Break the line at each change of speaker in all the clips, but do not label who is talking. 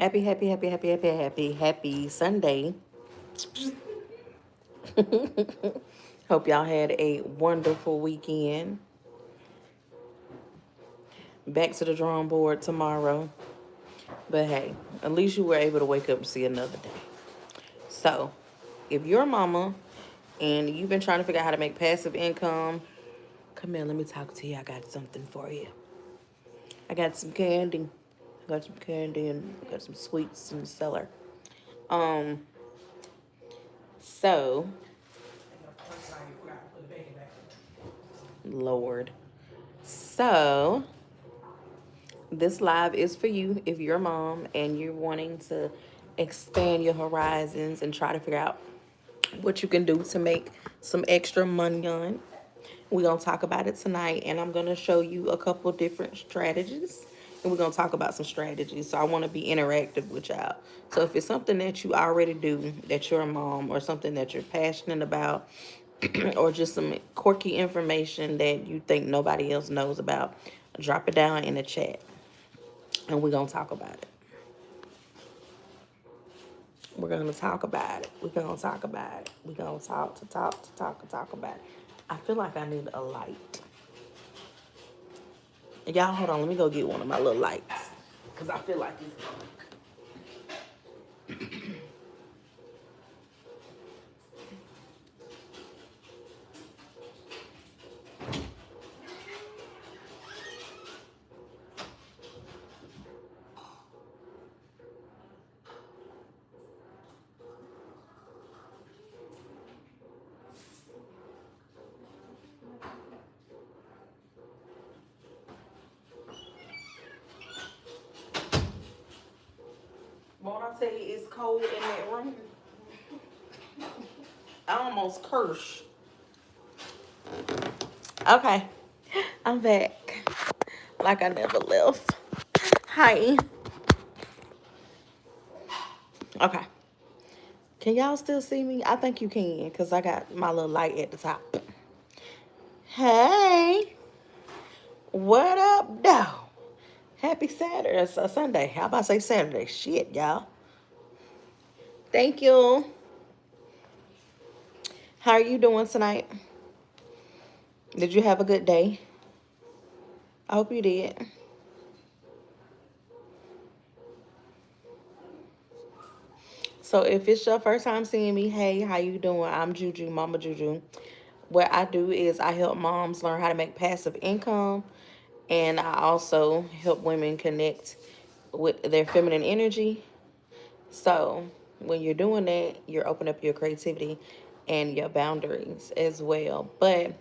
Happy Sunday. Hope y'all had a wonderful weekend. Back to the drawing board tomorrow. But hey, at least you were able to wake up and see another day. So, if you're a mama and you've been trying to figure out how to make passive income, come here, let me talk to you. I got something for you. I got some candy. And I got some sweets in the cellar. Um, so, Lord. So, this live is for you if you're a mom and you're wanting to expand your horizons and try to figure out what you can do to make some extra money on. We're going to talk about it tonight, and I'm going to show you a couple different strategies, and we're going to talk about some strategies. So I want to be interactive with y'all. So if it's something that you already do, that you're a mom, or something that you're passionate about, or just some quirky information that you think nobody else knows about, drop it down in the chat, and we're going to talk about it. We're going to talk about it. We're going to talk about it. We're going to talk about it. I feel like I need a light. Y'all, hold on. Let me go get one of my little lights. Because I feel like it's dark. Won't I tell you it's cold in that room? I almost cursed. Okay. I'm back. Like I never left. Hi. Okay. Can y'all still see me? I think you can because I got my little light at the top. Hey. What up, though? Happy Saturday. It's a Sunday. How about I say Saturday? Shit, y'all. Thank you. How are you doing tonight? Did you have a good day? I hope you did. So if it's your first time seeing me, hey, how you doing? I'm Juju, Mama Juju. What I do is I help moms learn how to make passive income, and I also help women connect with their feminine energy. So when you're doing that, you're opening up your creativity and your boundaries as well. But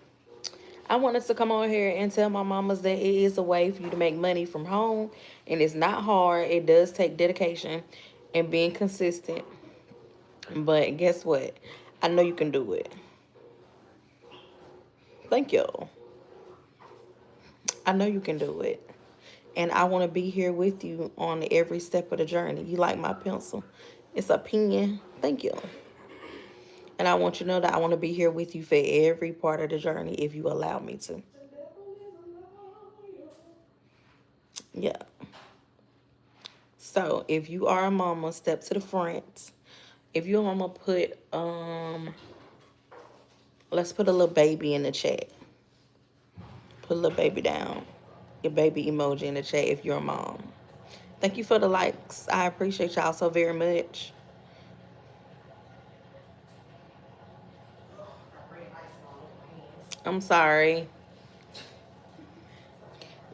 I wanted to come on here and tell my mamas that it is a way for you to make money from home, and it's not hard. It does take dedication and being consistent. But guess what? I know you can do it. Thank you. I know you can do it. And I want to be here with you on every step of the journey. You like my pencil? It's a pen. Thank you. And I want you to know that I want to be here with you for every part of the journey if you allow me to. Yeah. So if you are a mama, step to the front. If you're a mama, let's put a little baby in the chat. Put a little baby down. Your baby emoji in the chat if you're a mom. Thank you for the likes. I appreciate y'all so very much. I'm sorry.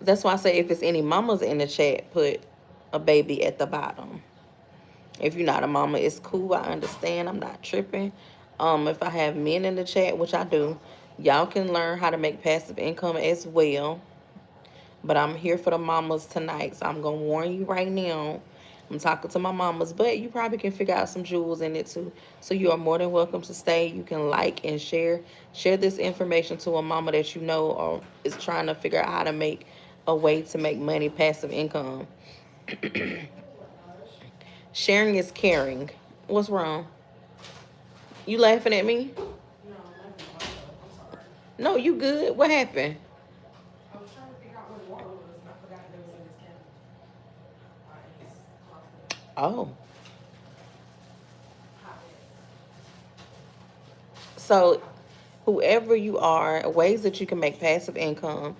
That's why I say if it's any mamas in the chat, put a baby at the bottom. If you're not a mama, it's cool. I understand. I'm not tripping. If I have men in the chat, which I do, y'all can learn how to make passive income as well. But I'm here for the mamas tonight, so I'm gonna warn you right now. I'm talking to my mamas, but you probably can figure out some jewels in it too. So you are more than welcome to stay. You can like and share this information to a mama that you know or is trying to figure out how to make a way to make money, passive income. Sharing is caring. What's wrong? You laughing at me? No, you good. What happened? Oh, so whoever you are, ways that you can make passive income.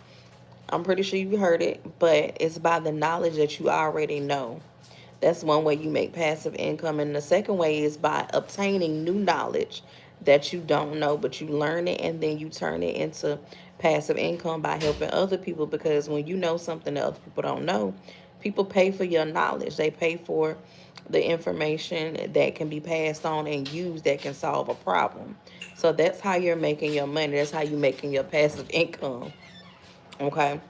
I'm pretty sure you heard it, but it's by the knowledge that you already know. That's one way you make passive income. And the second way is by obtaining new knowledge that you don't know, but you learn it and then you turn it into passive income by helping other people. Because when you know something that other people don't know, people pay for your knowledge. They pay for the information that can be passed on and used that can solve a problem. So that's how you're making your money. That's how you're making your passive income. Okay,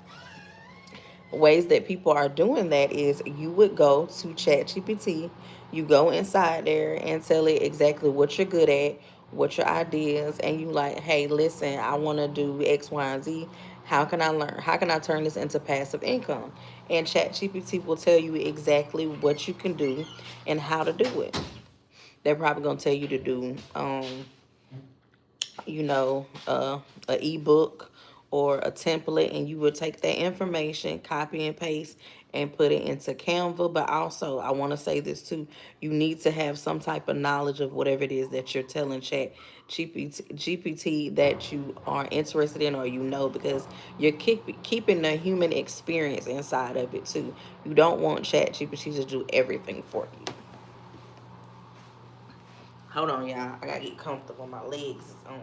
ways that people are doing that is you would go to ChatGPT, you go inside there and tell it exactly what you're good at, what your ideas, and you like, hey, listen, I want to do X, Y, and Z. How can I learn? How can I turn this into passive income? And ChatGPT will tell you exactly what you can do and how to do it. They're probably gonna tell you to do a ebook or a template, and you would take that information, copy and paste, and put it into Canva. But also, I want to say this too: you need to have some type of knowledge of whatever it is that you're telling Chat GPT that you are interested in, or because you're keeping the human experience inside of it too. You don't want Chat GPT to do everything for you. Hold on, y'all. I gotta get comfortable. My legs is on.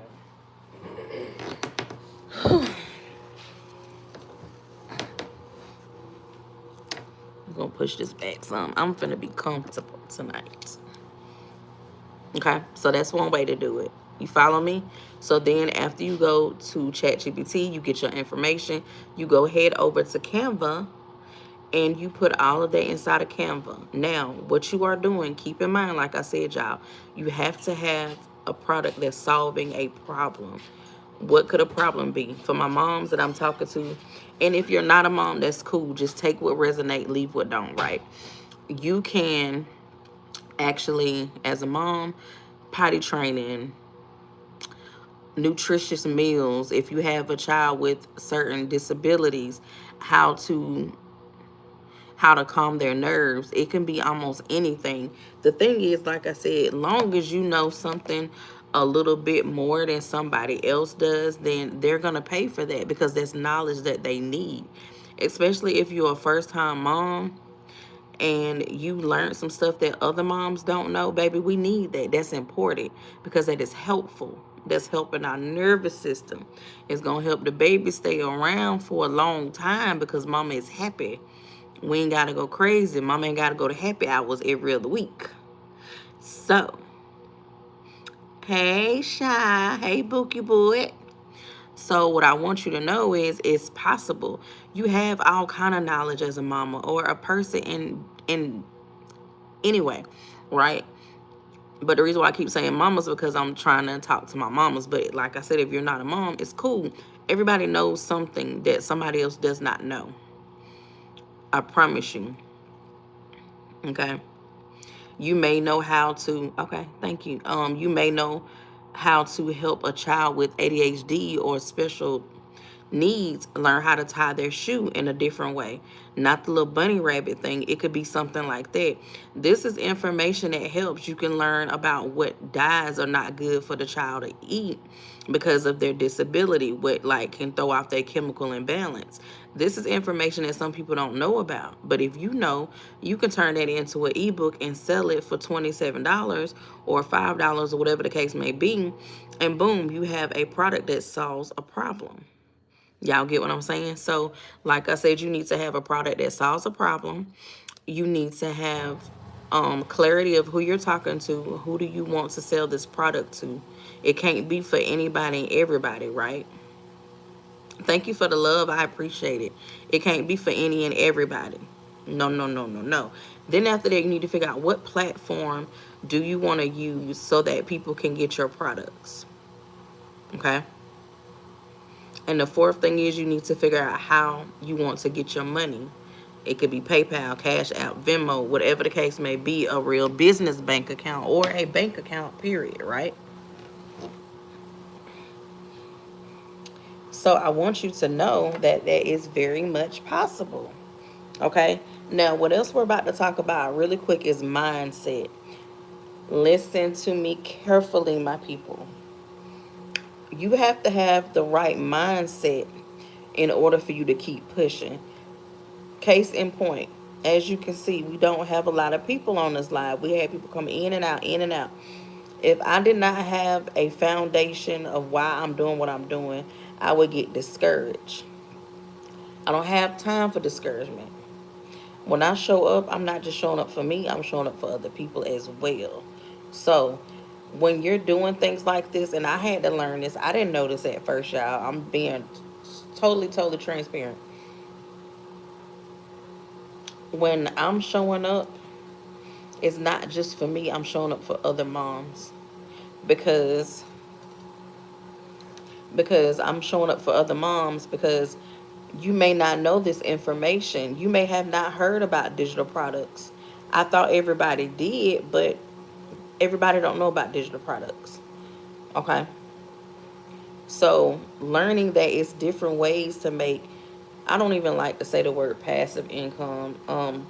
I'm gonna push this back some. I'm finna be comfortable tonight. Okay, so that's one way to do it. You follow me? So then after you go to ChatGPT, you get your information, you go head over to Canva and you put all of that inside of Canva. Now, what you are doing, keep in mind, like I said, y'all, you have to have a product that's solving a problem. What could a problem be? For my moms that I'm talking to, and if you're not a mom, that's cool. Just take what resonate, leave what don't, right? You can actually, as a mom, potty training, nutritious meals, if you have a child with certain disabilities, how to calm their nerves. It can be almost anything. The thing is, like I said, long as you know something a little bit more than somebody else does, then they're going to pay for that because that's knowledge that they need. Especially if you're a first time mom and you learn some stuff that other moms don't know, baby, we need that. That's important because that is helpful. That's helping our nervous system. It's going to help the baby stay around for a long time because mama is happy. We ain't got to go crazy. Mama ain't got to go to happy hours every other week. So, hey, Shy. Hey, Bookie Boy. So what I want you to know is it's possible. You have all kind of knowledge as a mama or a person in anyway, right? But the reason why I keep saying mamas because I'm trying to talk to my mamas. But like I said, if you're not a mom, it's cool. Everybody knows something that somebody else does not know. I promise you. Okay. You may know how to, okay, thank you. You may know how to help a child with ADHD or special needs learn how to tie their shoe in a different way. Not the little bunny rabbit thing. It could be something like that. This is information that helps. You can learn about what dyes are not good for the child to eat because of their disability, what like can throw off their chemical imbalance. This is information that some people don't know about. But if you know, you can turn that into an ebook and sell it for $27 or $5 or whatever the case may be. And boom, you have a product that solves a problem. Y'all get what I'm saying? So, like I said, you need to have a product that solves a problem. You need to have clarity of who you're talking to. Who do you want to sell this product to? It can't be for anybody and everybody, right? Thank you for the love. I appreciate it. It can't be for any and everybody. No, no, no, no, no. Then after that, you need to figure out what platform do you want to use so that people can get your products. Okay? And the fourth thing is you need to figure out how you want to get your money. It could be PayPal, Cash App, Venmo, whatever the case may be, a real business bank account or a bank account, period, right? So I want you to know that that is very much possible. Okay? Now, what else we're about to talk about really quick is mindset. Listen to me carefully, my people. You have to have the right mindset in order for you to keep pushing. Case in point, as you can see, we don't have a lot of people on this live. We have people coming in and out, in and out. If I did not have a foundation of why I'm doing what I'm doing, I would get discouraged. I don't have time for discouragement. When I show up, I'm not just showing up for me, I'm showing up for other people as well. So, when you're doing things like this, and I had to learn this, I didn't know this at first, y'all. I'm being totally transparent. When I'm showing up, it's not just for me, I'm showing up for other moms because I'm showing up for other moms because you may not know this information. You may have not heard about digital products. I thought everybody did, but everybody don't know about digital products. Okay? So, learning that it's different ways to make, I don't even like to say the word passive income.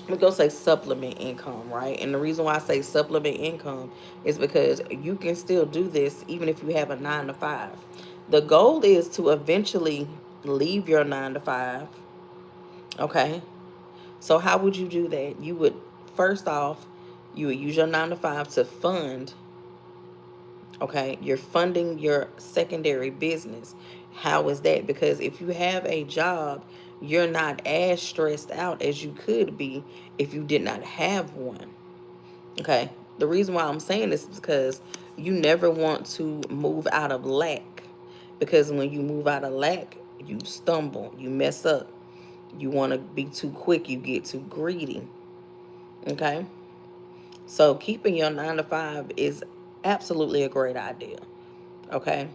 We go say supplement income, right? And the reason why I say supplement income is because you can still do this even if you have a 9 to 5. The goal is to eventually leave your 9 to 5. Okay. So how would you do that? You would first off, you would use your 9 to 5 to fund. Okay, you're funding your secondary business. How is that? Because if you have a job, you're not as stressed out as you could be if you did not have one. Okay, the reason why I'm saying this is because you never want to move out of lack. Because when you move out of lack, you stumble, you mess up. You want to be too quick, you get too greedy. Okay, so keeping your 9 to 5 is absolutely a great idea. Okay,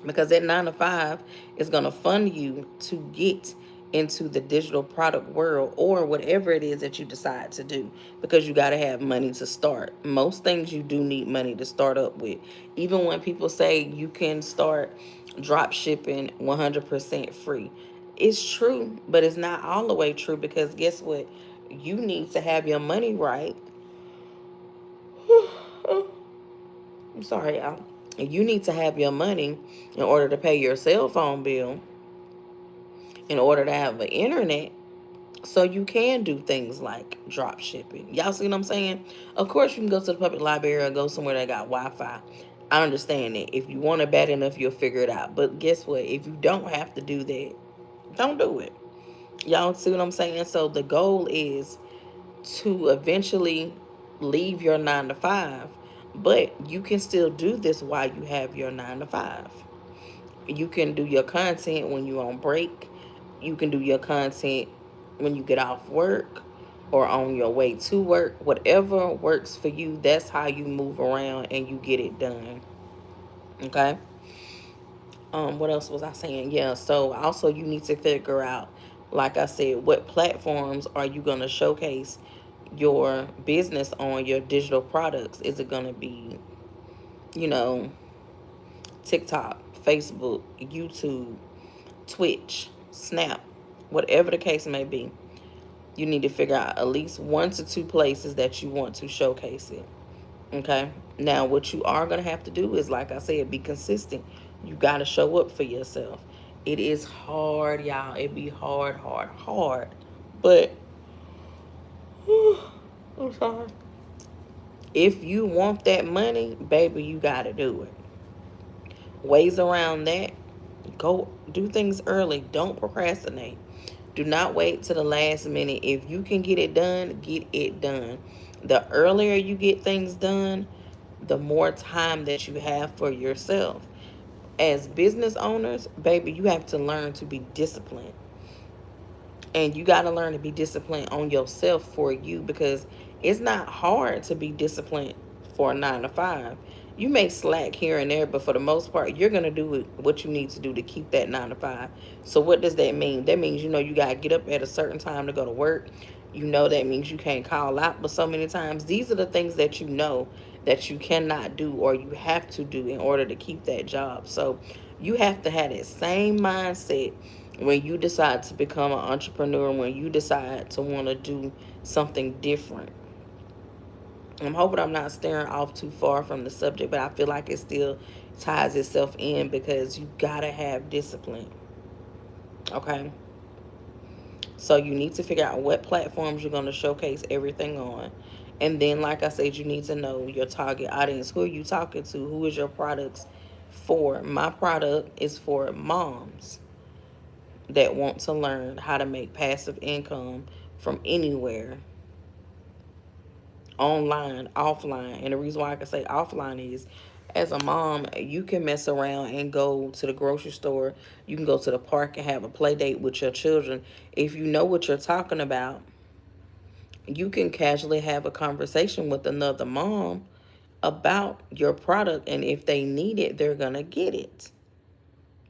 because that 9 to 5 is going to fund you to get into the digital product world or whatever it is that you decide to do, because you got to have money to start. Most things you do need money to start up with. Even when people say you can start drop shipping 100% free, it's true, but it's not all the way true, because guess what? You need to have your money right. I'm sorry, y'all. You need to have your money in order to pay your cell phone bill, in order to have the internet, so you can do things like drop shipping. Y'all see what I'm saying? Of course, you can go to the public library or go somewhere that got Wi-Fi. I understand it. If you want it bad enough, you'll figure it out. But guess what? If you don't have to do that, don't do it. Y'all see what I'm saying? So the goal is to eventually leave your 9 to 5, but you can still do this while you have your 9 to 5. You can do your content when you're on break. You can do your content when you get off work or on your way to work. Whatever works for you, that's how you move around and you get it done. Okay? What else was I saying? Yeah, so also you need to figure out, like I said, what platforms are you going to showcase your business on, your digital products? Is it going to be, you know, TikTok, Facebook, YouTube, Twitch, Snap, whatever the case may be? You need to figure out at least 1 to 2 places that you want to showcase it. Okay. Now, what you are going to have to do is, like I said, be consistent. You got to show up for yourself. It is hard, y'all. It be hard. But, I'm sorry. If you want that money, baby, you got to do it. Ways around that: go do things early. Don't procrastinate. Do not wait to the last minute. If you can get it done, get it done. The earlier you get things done, the more time that you have for yourself. As business owners, baby, you have to learn to be disciplined. And you got to learn to be disciplined on yourself for you, because it's not hard to be disciplined for a 9 to 5. You may slack here and there, but for the most part, you're going to do what you need to do to keep that 9 to 5. So what does that mean? That means, you got to get up at a certain time to go to work. That means you can't call out but so many times. These are the things that that you cannot do or you have to do in order to keep that job. So you have to have that same mindset When you decide to become an entrepreneur, when you decide to want to do something different. I'm hoping I'm not staring off too far from the subject, but I feel like it still ties itself in because you gotta have discipline. Okay. So you need to figure out what platforms you're going to showcase everything on. And then, like I said, you need to know your target audience. Who are you talking to? Who is your products for? My product is for moms that want to learn how to make passive income from anywhere, online, offline. And the reason why I can say offline is, as a mom, you can mess around and go to the grocery store. You can go to the park and have a play date with your children. If you know what you're talking about, you can casually have a conversation with another mom about your product, and if they need it, they're gonna get it.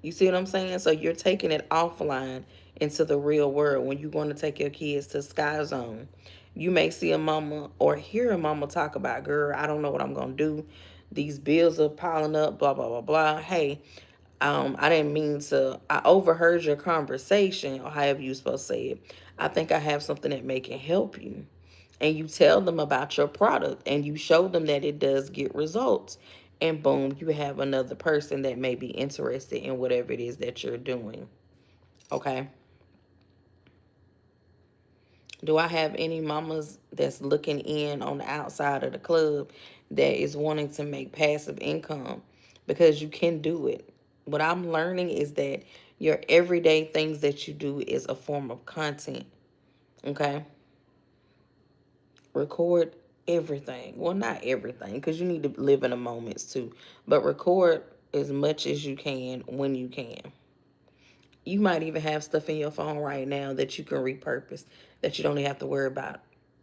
You see what I'm saying? So you're taking it offline into the real world. When you want to take your kids to Sky Zone, you may see a mama or hear a mama talk about, girl, I don't know what I'm gonna do. These bills are piling up, blah blah blah blah. Hey, I didn't mean to. I overheard your conversation, or however you supposed to say it. I think I have something that may can help you. And you tell them about your product and you show them that it does get results. And boom, you have another person that may be interested in whatever it is that you're doing. Okay. Do I have any mamas that's looking in on the outside of the club that is wanting to make passive income? Because you can do it. What I'm learning is that your everyday things that you do is a form of content. Okay. Record everything. Well, not everything, because you need to live in the moments too. But record as much as you can when you can. You might even have stuff in your phone right now that you can repurpose, that you don't even have to worry about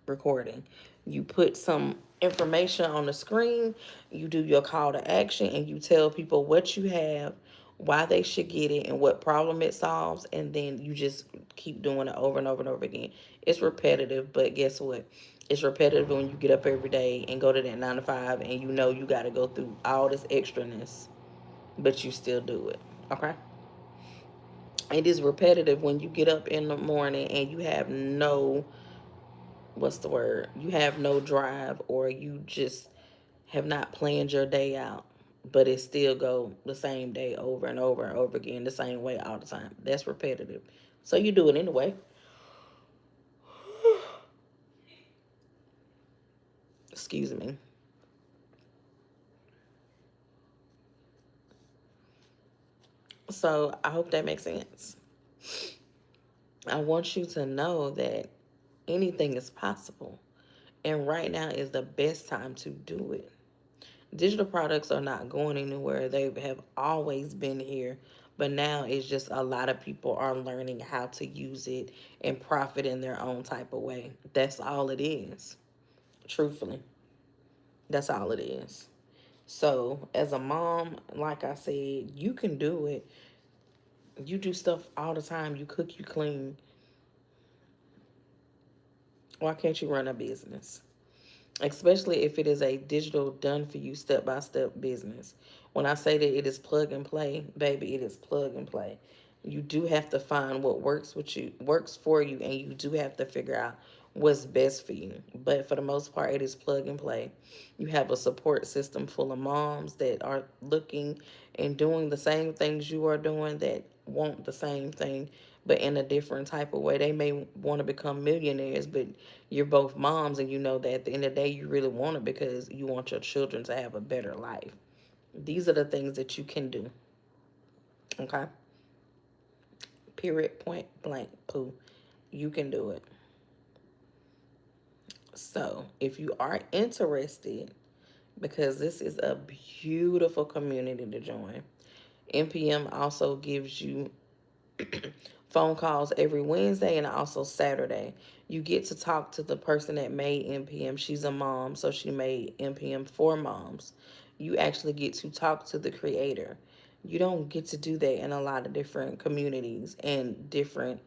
recording. You put some information on the screen, you do your call to action, and you tell people what you have, why they should get it, and what problem it solves, and then you just keep doing it over and over and over again. It's repetitive, but guess what? It's repetitive when you get up every day and go to that 9 to 5, and you know you got to go through all this extraness, but you still do it. Okay? It is repetitive when you get up in the morning and you have no, what's the word, you have no drive, or you just have not planned your day out, but it still go the same day over and over and over again, the same way all the time. That's repetitive. So you do it anyway. Excuse me. So I hope that makes sense. I want you to know that anything is possible, and right now is the best time to do it. Digital products are not going anywhere. They have always been here, but now it's just a lot of people are learning how to use it and profit in their own type of way. That's all it is. Truthfully, that's all it is. So, as a mom, like I said, you can do it. You do stuff all the time. You cook, you clean. Why can't you run a business? Especially if it is a digital done for you step by step business. When I say that it is plug and play, baby, it is plug and play. You do have to find what works for you, and you do have to figure out what's best for you. But for the most part, it is plug and play. You have a support system full of moms that are looking and doing the same things you are doing, that want the same thing but in a different type of way. They may want to become millionaires, but you're both moms, and you know that at the end of the day, you really want it because you want your children to have a better life. These are the things that you can do. Okay? Period, point blank, poo. You can do it. So, if you are interested, because this is a beautiful community to join, NPM also gives you phone calls every Wednesday and also Saturday. You get to talk to the person that made NPM. She's a mom, so she made NPM for moms. You actually get to talk to the creator. You don't get to do that in a lot of different communities and different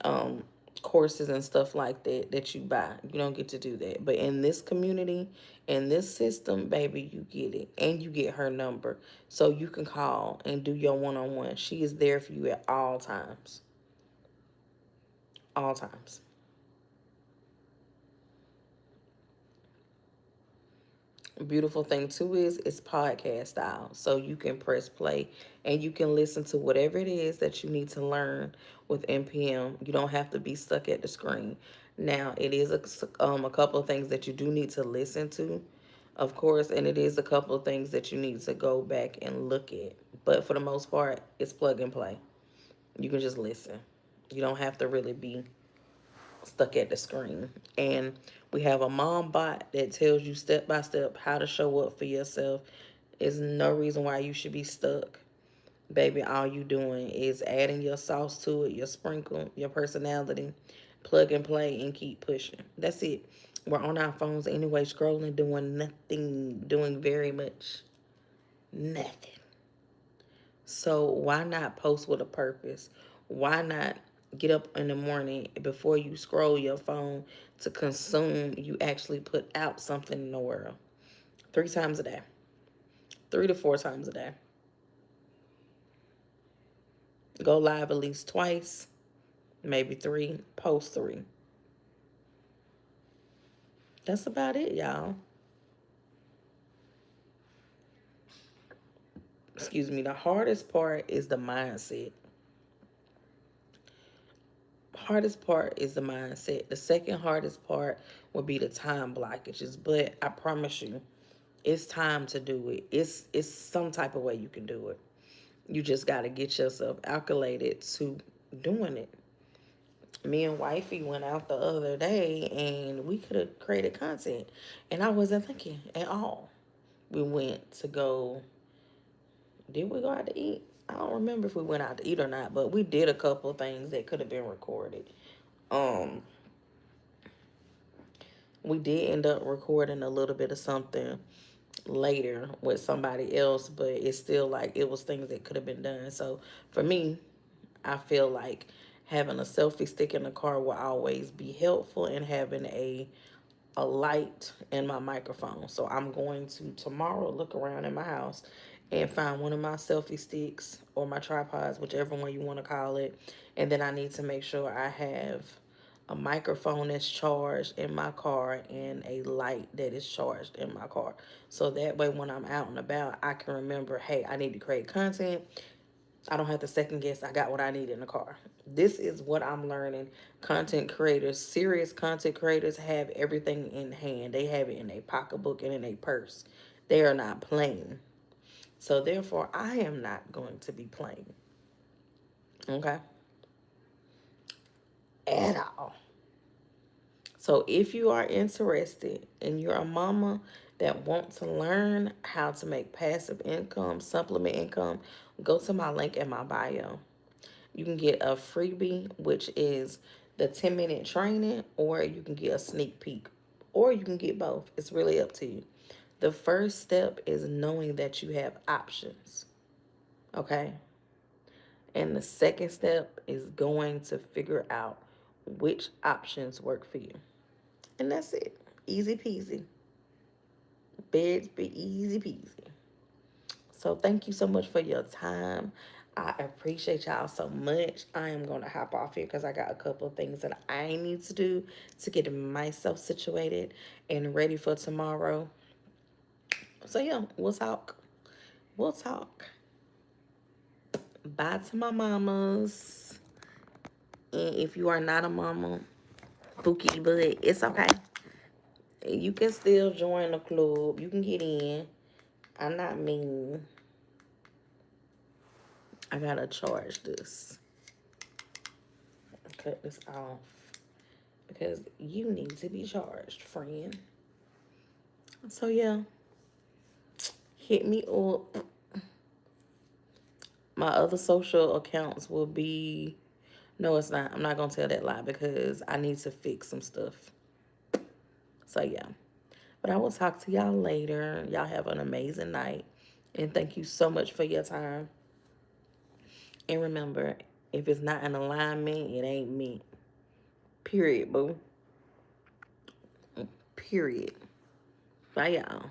um, courses and stuff like that that you buy. You don't get to do that. But in this community, in this system, baby, you get it. And you get her number. So you can call and do your one on one. She is there for you at all times. all times. Beautiful thing too is it's podcast style, so you can press play and you can listen to whatever it is that you need to learn with NPM. You don't have to be stuck at the screen. Now it is a couple of things that you do need to listen to, of course, and it is a couple of things that you need to go back and look at. But for the most part, it's plug and play. You can just listen. You don't have to really be stuck at the screen. And we have a mom bot that tells you step by step how to show up for yourself. There's no reason why you should be stuck. Baby, all you doing is adding your sauce to it, your sprinkle, your personality, plug and play, and keep pushing. That's it. We're on our phones anyway, scrolling, doing nothing, doing very much nothing. So why not post with a purpose? Why not get up in the morning before you scroll your phone to consume? You actually put out something in the world 3 times a day, 3 to 4 times a day. Go live at least twice, maybe three, post three. That's about it, y'all. Excuse me. The hardest part is the mindset. Hardest part is the mindset. The second hardest part would be the time blockages. But I promise you, it's time to do it. It's some type of way you can do it. You just got to get yourself calculated to doing it. Me and wifey went out the other day and we could have created content, and I wasn't thinking at all. We went to go. Did we go out to eat? I don't remember if we went out to eat or not, but we did a couple of things that could have been recorded. Um, we did end up recording a little bit of something later with somebody else, but it's still like it was things that could have been done. So for me, I feel like having a selfie stick in the car will always be helpful, and having a light in my microphone. So I'm going to tomorrow look around in my house and find one of my selfie sticks or my tripods, whichever one you want to call it. And then I need to make sure I have a microphone that's charged in my car and a light that is charged in my car. So that way when I'm out and about, I can remember, hey, I need to create content. I don't have to second guess. I got what I need in the car. This is what I'm learning. Content creators, serious content creators, have everything in hand. They have it in a pocketbook and in a purse. They are not playing. So therefore, I am not going to be playing. Okay? At all. So if you are interested and you're a mama that wants to learn how to make passive income, supplement income, go to my link in my bio. You can get a freebie, which is the 10-minute training, or you can get a sneak peek, or you can get both. It's really up to you. The first step is knowing that you have options, okay? And the second step is going to figure out which options work for you. And that's it. Easy peasy. Beds be easy peasy. So thank you so much for your time. I appreciate y'all so much. I am going to hop off here because I got a couple of things that I need to do to get myself situated and ready for tomorrow. So yeah, we'll talk. We'll talk. Bye to my mamas. And if you are not a mama, Bookie, but it's okay. You can still join the club. You can get in. I'm not mean. I gotta charge this. Cut this off because you need to be charged, friend. So yeah, hit me up. My other social accounts will be. No, it's not. I'm not gonna tell that lie because I need to fix some stuff. So yeah, but I will talk to y'all later. Y'all have an amazing night, and thank you so much for your time. And remember, if it's not in alignment, it ain't me. Period, boo. Period. Bye, y'all.